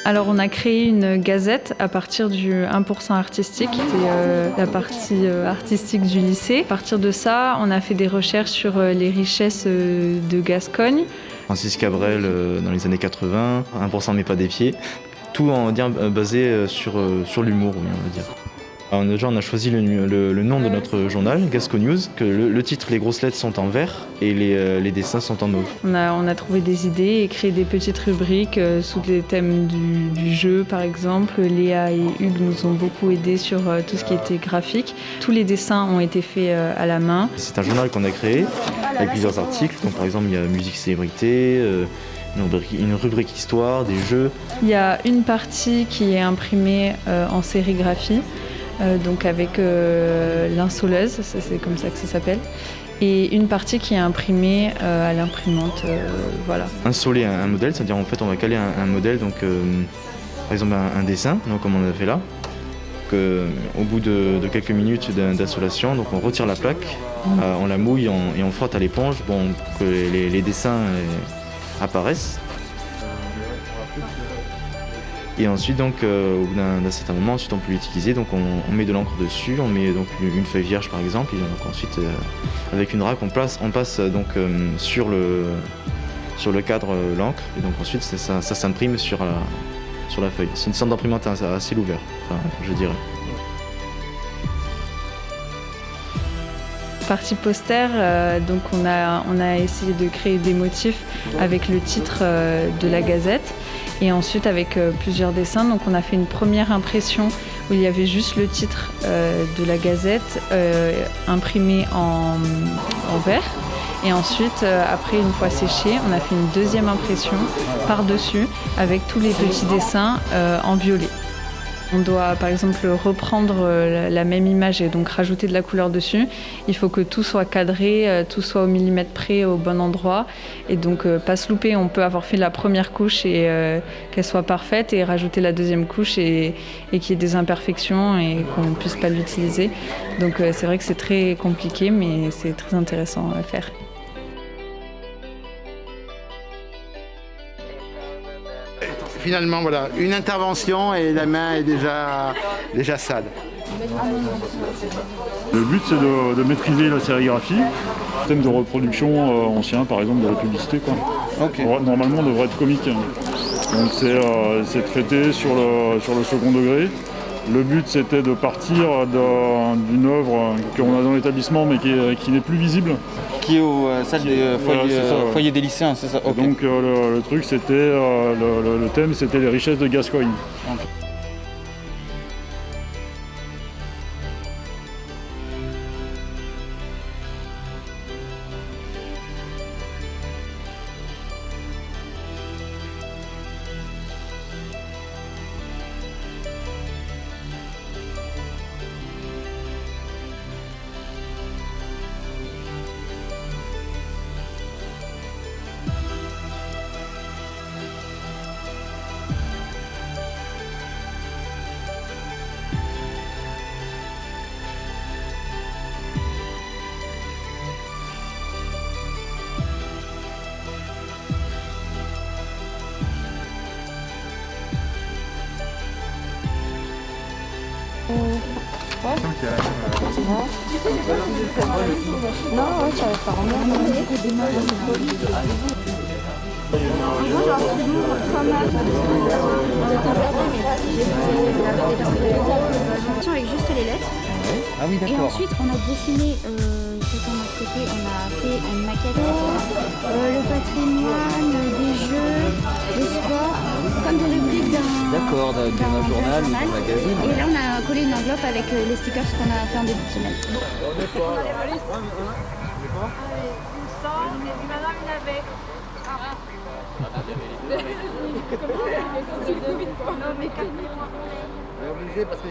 Alors on a créé une gazette à partir du 1% artistique, c'était la partie artistique du lycée. À partir de ça, on a fait des recherches sur les richesses de Gascogne. Francis Cabrel dans les années 80, 1% mais pas des pieds. Tout on va dire basé sur l'humour, oui, on va dire. Alors, déjà, on a choisi le nom de notre journal, Gasco News, que le titre, les grosses lettres sont en vert et les dessins sont en mauve. On a trouvé des idées et créé des petites rubriques sous les thèmes du jeu, par exemple. Léa et Hugues nous ont beaucoup aidés sur tout ce qui était graphique. Tous les dessins ont été faits à la main. C'est un journal qu'on a créé avec plusieurs articles. Donc, par exemple, il y a musique célébrité, une rubrique histoire, des jeux. Il y a une partie qui est imprimée en sérigraphie. Donc avec l'insoleuse, c'est comme ça que ça s'appelle, et une partie qui est imprimée à l'imprimante, voilà. Insoler un modèle, c'est-à-dire en fait on va caler un modèle, donc par exemple un dessin, donc comme on a fait là, au bout de quelques minutes d'insolation, donc on retire la plaque, on la mouille et on frotte à l'éponge, pour que les dessins apparaissent. Et ensuite, donc, au bout d'un certain moment, ensuite on peut l'utiliser. Donc, on met de l'encre dessus, on met donc une feuille vierge par exemple, et donc ensuite, avec une râque, on passe donc sur le cadre l'encre, et donc ensuite ça s'imprime sur la feuille. C'est une sorte d'imprimante assez ouverte, enfin, je dirais. Partie poster, donc on a essayé de créer des motifs avec le titre de la gazette et ensuite avec plusieurs dessins. Donc on a fait une première impression où il y avait juste le titre de la gazette imprimé en vert. Et ensuite, après, une fois séché, on a fait une deuxième impression par-dessus avec tous les petits dessins en violet. On doit par exemple reprendre la même image et donc rajouter de la couleur dessus. Il faut que tout soit cadré, tout soit au millimètre près, au bon endroit. Et donc pas se louper, on peut avoir fait la première couche et qu'elle soit parfaite et rajouter la deuxième couche et qu'il y ait des imperfections et qu'on ne puisse pas l'utiliser. Donc c'est vrai que c'est très compliqué mais c'est très intéressant à faire. Finalement, voilà, une intervention et la main est déjà sale. Le but, c'est de maîtriser la sérigraphie. Thème de reproduction ancien, par exemple, de la publicité, quoi. Okay. Normalement, on devrait être comique. Donc, c'est traité sur le second degré. Le but, c'était de partir d'une œuvre qu'on a dans l'établissement, mais qui n'est plus visible. Qui est au salle des foyer des lycéens, c'est ça? Okay. Donc le truc, c'était le thème, c'était les richesses de Gascogne. Okay. Non, ça va faire avec juste les lettres. Ah oui, d'accord. Et ensuite, on a dessiné chacun de notre côté, on a fait une maquette, le patrimoine, des jeux, le sport, comme des rubriques d'un journal ou d'un magazine. Et là, on a collé une enveloppe avec les stickers qu'on a fait en début de semaine. On est obligé parce que